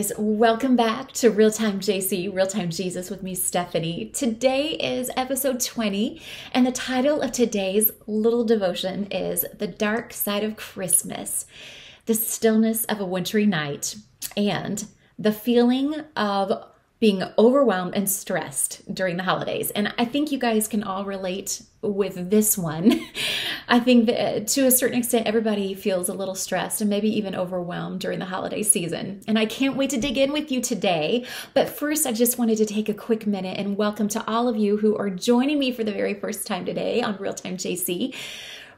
guys, welcome back to Real Time JC, Real Time Jesus with me, Stephanie. Today is episode 20, and the title of today's little devotion is The Dark Side of Christmas, the Stillness of a Wintry Night, and the feeling of being overwhelmed and stressed during the holidays. And I think you guys can all relate with this one. I think that to a certain extent, everybody feels a little stressed and maybe even overwhelmed during the holiday season. And I can't wait to dig in with you today. But first, I just wanted to take a quick minute and welcome to all of you who are joining me for the very first time today on Real Time JC.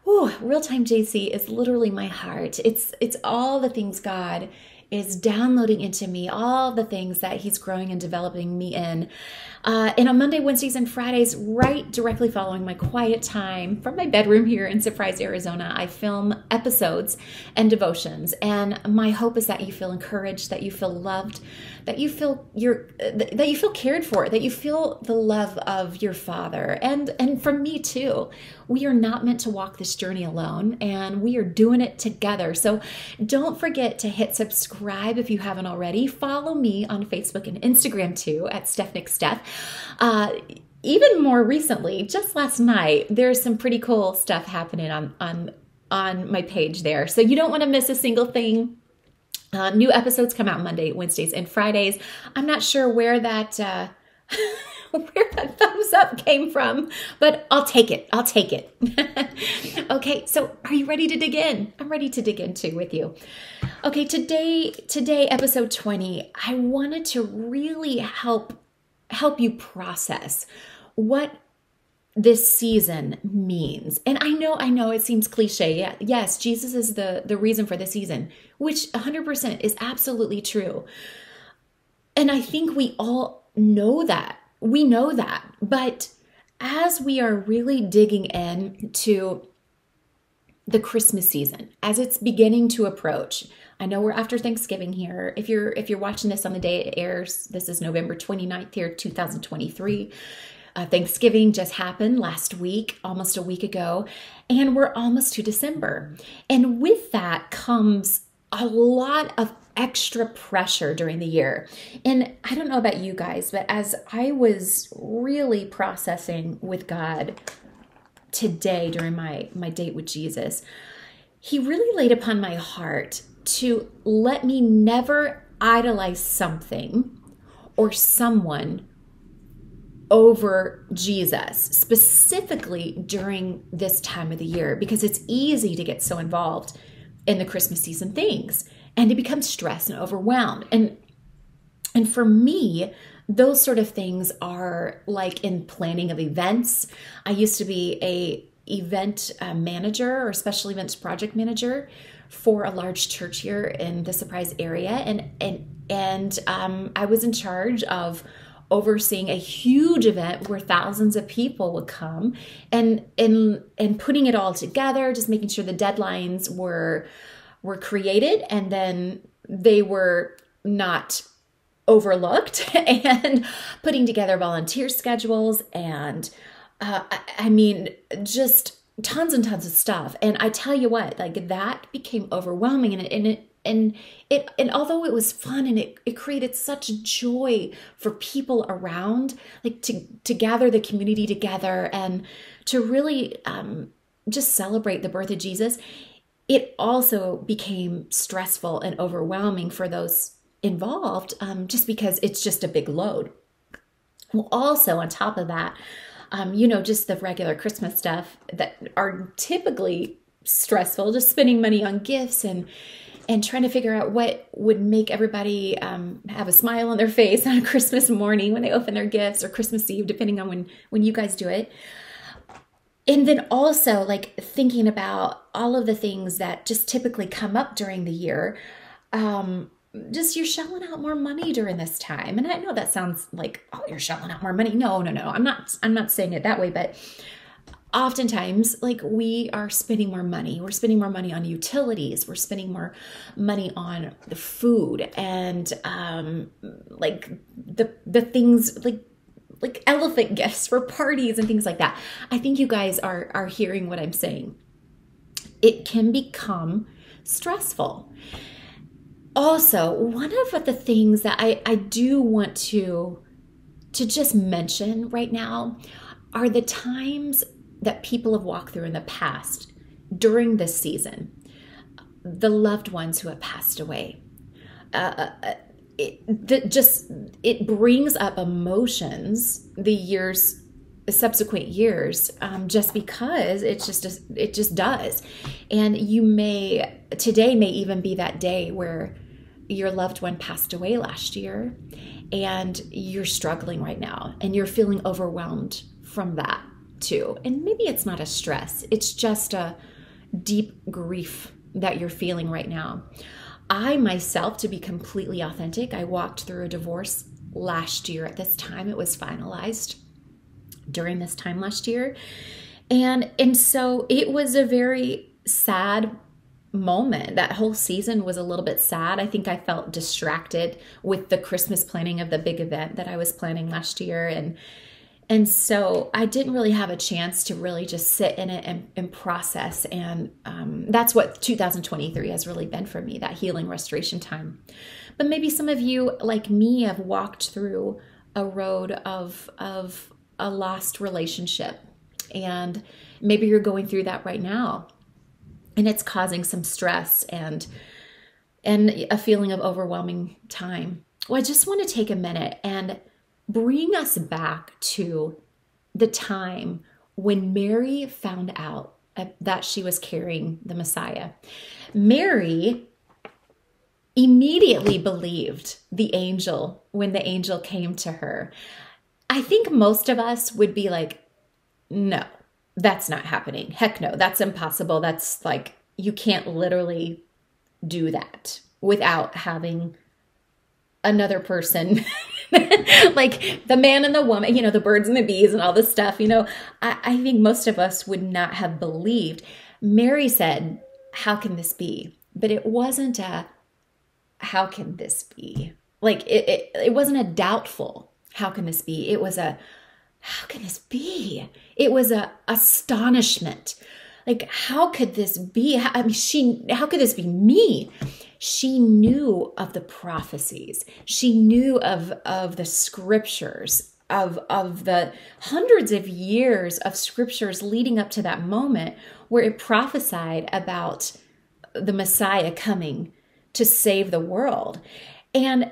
Ooh, Real Time JC is literally my heart. It's all the things God is downloading into me, all the things that he's growing and developing me in. And on Monday, Wednesdays, and Fridays, right directly following my quiet time from my bedroom here in Surprise, Arizona, I film episodes and devotions. And my hope is that you feel encouraged, that you feel loved, that you feel cared for, that you feel the love of your Father. And from me too. We are not meant to walk this journey alone, and we are doing it together. So don't forget to hit subscribe if you haven't already. Follow me on Facebook and Instagram too at StephNickSteph. Even more recently, just last night, there's some pretty cool stuff happening on my page there. So you don't want to miss a single thing. New episodes come out Monday, Wednesdays, and Fridays. I'm not sure where that where that thumbs up came from, but I'll take it. I'll take it. Okay, so are you ready to dig in? I'm ready to dig in too with you. Okay, today, episode 20, I wanted to really help you process what this season means. And I know it seems cliche. Yeah, yes, Jesus is the reason for the season, which 100% is absolutely true. And I think we all know that. We know that. But as we are really digging into the Christmas season, as it's beginning to approach, I know we're after Thanksgiving here. If you're watching this on the day it airs, this is November 29th here, 2023. Thanksgiving just happened last week, almost a week ago, and we're almost to December. And with that comes a lot of extra pressure during the year. And I don't know about you guys, but as I was really processing with God today during my date with Jesus, he really laid upon my heart to let me never idolize something or someone over Jesus, specifically during this time of the year, because it's easy to get so involved in the Christmas season things and to become stressed and overwhelmed. And for me, those sort of things are like in planning of events. I used to be a event manager or special events project manager for a large church here in the Surprise area. And I was in charge of overseeing a huge event where thousands of people would come and putting it all together, just making sure the deadlines were created and then they were not overlooked, and putting together volunteer schedules and I mean, just tons and tons of stuff. And I tell you what, like that became overwhelming, and although it was fun and it created such joy for people around, like to gather the community together and to really just celebrate the birth of Jesus, it also became stressful and overwhelming for those involved, just because it's just a big load. Well, also on top of that, just the regular Christmas stuff that are typically stressful, just spending money on gifts and trying to figure out what would make everybody have a smile on their face on Christmas morning when they open their gifts, or Christmas Eve, depending on when you guys do it. And then also like thinking about all of the things that just typically come up during the year. Just you're shelling out more money during this time. And I know that sounds like, oh, you're shelling out more money. No. I'm not saying it that way, but oftentimes, like, we are spending more money. We're spending more money on utilities. We're spending more money on the food and like the things like elephant gifts for parties and things like that. I think you guys are hearing what I'm saying. It can become stressful. Also, one of the things that I do want to just mention right now are the times that people have walked through in the past during this season, the loved ones who have passed away. It brings up emotions the subsequent years, just because it just does. And today may even be that day where your loved one passed away last year and you're struggling right now and you're feeling overwhelmed from that too. And maybe it's not a stress, it's just a deep grief that you're feeling right now. I myself, to be completely authentic, I walked through a divorce last year at this time. It was finalized during this time last year. And so it was a very sad moment. That whole season was a little bit sad. I think I felt distracted with the Christmas planning of the big event that I was planning last year. And so I didn't really have a chance to really just sit in it and process. And that's what 2023 has really been for me, that healing restoration time. But maybe some of you, like me, have walked through a road of a lost relationship. And maybe you're going through that right now. And it's causing some stress and a feeling of overwhelming time. Well, I just want to take a minute and bring us back to the time when Mary found out that she was carrying the Messiah. Mary immediately believed the angel when the angel came to her. I think most of us would be like, no, that's not happening. Heck no, that's impossible. That's like, you can't literally do that without having another person like the man and the woman, the birds and the bees and all this stuff. I think most of us would not have believed. Mary said, how can this be? But it wasn't how can this be? Like it wasn't a doubtful, how can this be? It was how can this be? It was a astonishment. Like, how could this be? How could this be me? She knew of the prophecies. She knew of the scriptures, of the hundreds of years of scriptures leading up to that moment where it prophesied about the Messiah coming to save the world. And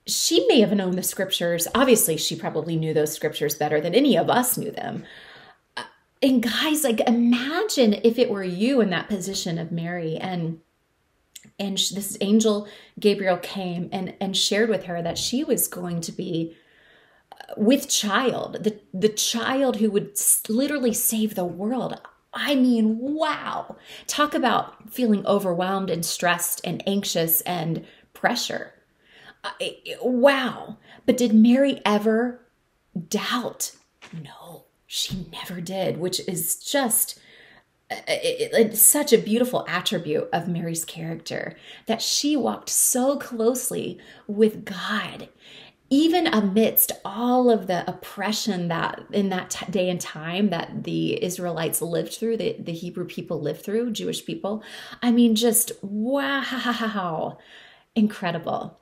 she may have known the scriptures. Obviously, she probably knew those scriptures better than any of us knew them. And guys, like, imagine if it were you in that position of Mary, and this angel Gabriel came and shared with her that she was going to be with child, the child who would literally save the world. I mean, wow. Talk about feeling overwhelmed and stressed and anxious and pressure. Wow. But did Mary ever doubt? No. She never did, which is just it's such a beautiful attribute of Mary's character, that she walked so closely with God, even amidst all of the oppression that in that day and time that the Israelites lived through, the Hebrew people lived through, Jewish people. I mean, just wow, incredible.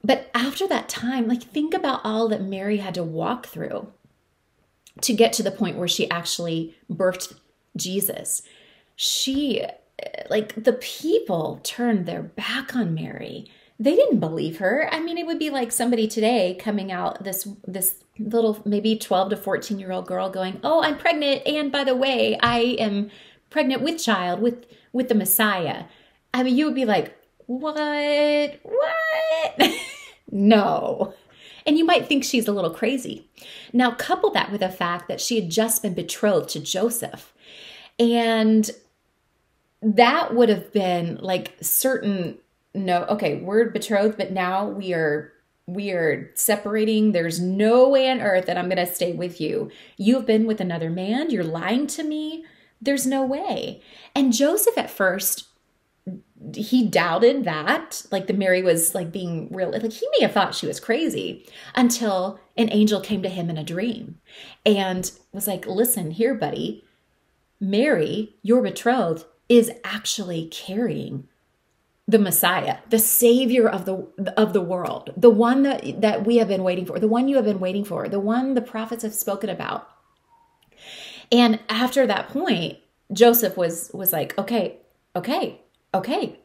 But after that time, like, think about all that Mary had to walk through to get to the point where she actually birthed Jesus. The people turned their back on Mary. They didn't believe her. I mean, it would be like somebody today coming out, this little maybe 12 to 14-year-old girl going, oh, I'm pregnant. And by the way, I am pregnant with child with the Messiah. I mean, you would be like, what? No. And you might think she's a little crazy. Now, couple that with the fact that she had just been betrothed to Joseph. And that would have been like we're betrothed, but now we are separating. There's no way on earth that I'm going to stay with you. You've been with another man. You're lying to me. There's no way. And Joseph at first, he doubted that, like, the Mary was like being real. Like, he may have thought she was crazy until an angel came to him in a dream and was like, listen here, buddy, Mary, your betrothed, is actually carrying the Messiah, the Savior of the world, the one that we have been waiting for, the one you have been waiting for, the one the prophets have spoken about. And after that point, Joseph was like, okay,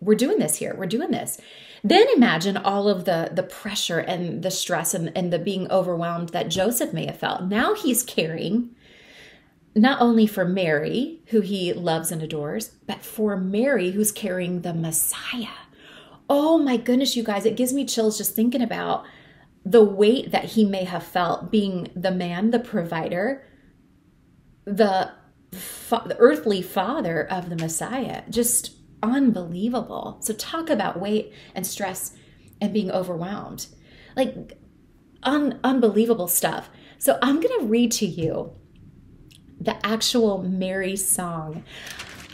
we're doing this here. We're doing this. Then imagine all of the pressure and the stress and the being overwhelmed that Joseph may have felt. Now he's caring not only for Mary, who he loves and adores, but for Mary, who's carrying the Messiah. Oh my goodness, you guys, it gives me chills just thinking about the weight that he may have felt being the man, the provider, the earthly father of the Messiah. Just unbelievable. So talk about weight and stress and being overwhelmed. Like unbelievable stuff. So I'm going to read to you the actual Mary song.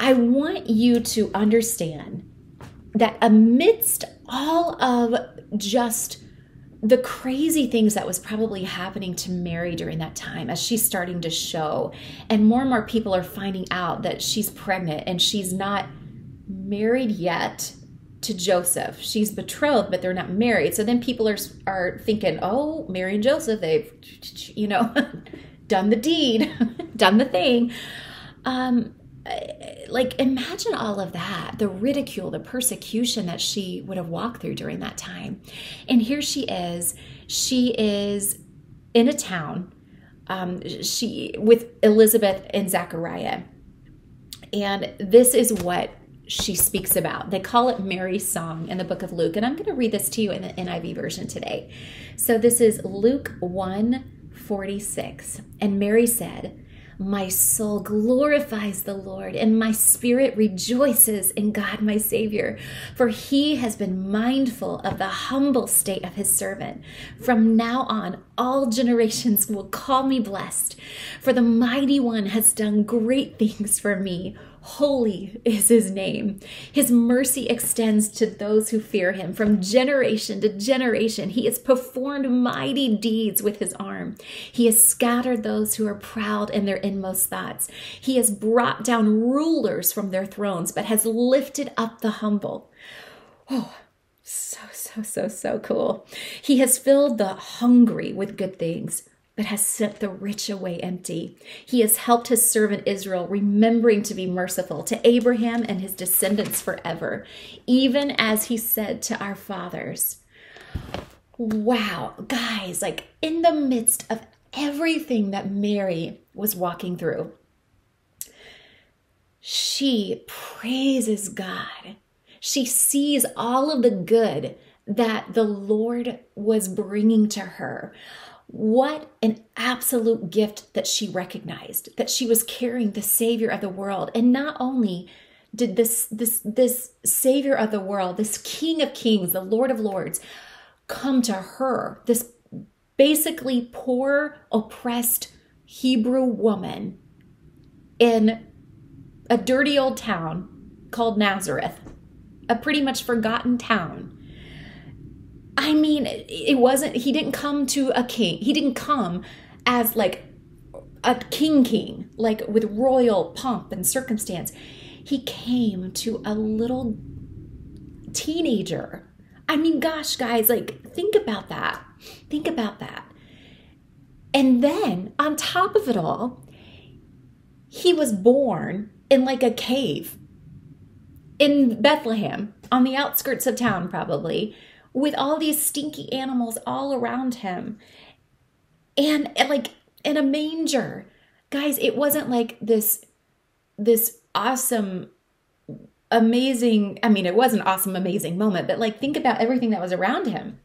I want you to understand that amidst all of just the crazy things that was probably happening to Mary during that time as she's starting to show, and more people are finding out that she's pregnant and she's not married yet to Joseph. She's betrothed, but they're not married. So then people are thinking, oh, Mary and Joseph, they've, done the deed, done the thing. Like imagine all of that, the ridicule, the persecution that she would have walked through during that time. And here she is in a town, she with Elizabeth and Zachariah. And this is what she speaks about. They call it Mary's song in the book of Luke. And I'm going to read this to you in the NIV version today. So this is Luke 1:46. And Mary said, "My soul glorifies the Lord, and my spirit rejoices in God my Savior, for he has been mindful of the humble state of his servant. From now on, all generations will call me blessed, for the Mighty One has done great things for me. Holy is his name. His mercy extends to those who fear him from generation to generation. He has performed mighty deeds with his arm. He has scattered those who are proud in their inmost thoughts. He has brought down rulers from their thrones, but has lifted up the humble." Oh, so cool. "He has filled the hungry with good things, but has sent the rich away empty. He has helped his servant Israel, remembering to be merciful to Abraham and his descendants forever, even as he said to our fathers." Wow, guys, like in the midst of everything that Mary was walking through, she praises God. She sees all of the good that the Lord was bringing to her. What an absolute gift that she recognized, that she was carrying the Savior of the world. And not only did this Savior of the world, this King of Kings, the Lord of Lords, come to her, this basically poor, oppressed Hebrew woman in a dirty old town called Nazareth, a pretty much forgotten town. I mean, he didn't come to a king. He didn't come as like a king, like with royal pomp and circumstance. He came to a little teenager. I mean, gosh, guys, like think about that. Think about that. And then on top of it all, he was born in like a cave in Bethlehem, on the outskirts of town probably, with all these stinky animals all around him, and like in a manger. Guys, it wasn't like this awesome, amazing, I mean, it was an awesome, amazing moment, but like think about everything that was around him.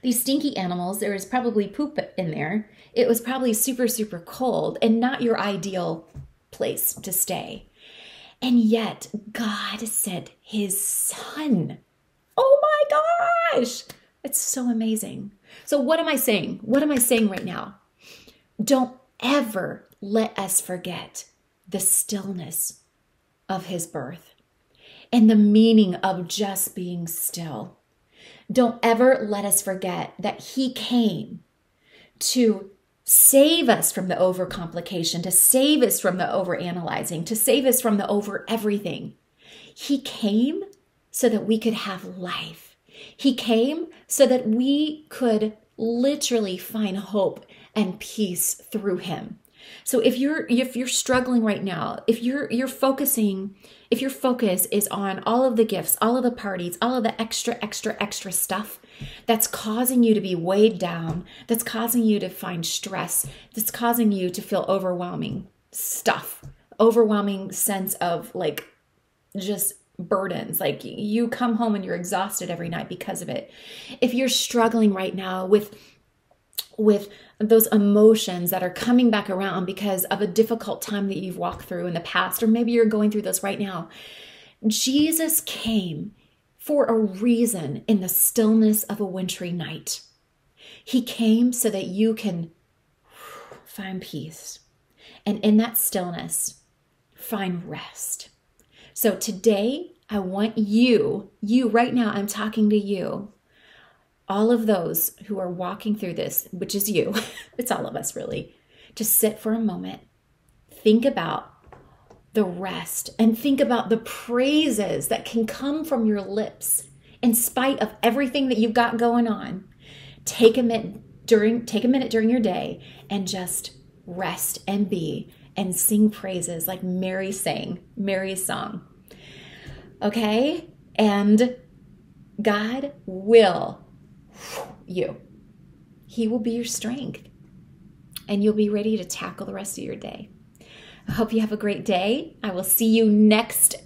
These stinky animals, there was probably poop in there. It was probably super, super cold and not your ideal place to stay. And yet God sent his son. Oh my gosh, it's so amazing. So what am I saying? What am I saying right now? Don't ever let us forget the stillness of his birth and the meaning of just being still. Don't ever let us forget that he came to save us from the overcomplication, to save us from the overanalyzing, to save us from the over everything. He came so that we could have life. He came so that we could literally find hope and peace through him. So if you're struggling right now, if your focus is on all of the gifts, all of the parties, all of the extra stuff that's causing you to be weighed down, that's causing you to find stress, that's causing you to feel overwhelming sense of like just burdens, like you come home and you're exhausted every night because of it. If you're struggling right now with those emotions that are coming back around because of a difficult time that you've walked through in the past, or maybe you're going through this right now, Jesus came for a reason in the stillness of a wintry night. He came so that you can find peace, and in that stillness, find rest. So today, I want you right now, I'm talking to you, all of those who are walking through this, which is you, it's all of us really, to sit for a moment, think about the rest, and think about the praises that can come from your lips in spite of everything that you've got going on. Take a minute during your day and just rest and be and sing praises like Mary sang Mary's song. Okay? And God will you. He will be your strength, and you'll be ready to tackle the rest of your day. I hope you have a great day. I will see you next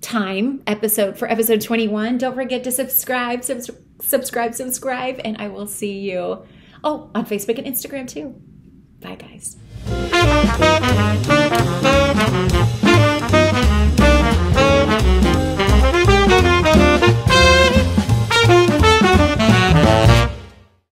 time for episode 21. Don't forget to subscribe, and I will see you on Facebook and Instagram too. Bye, guys.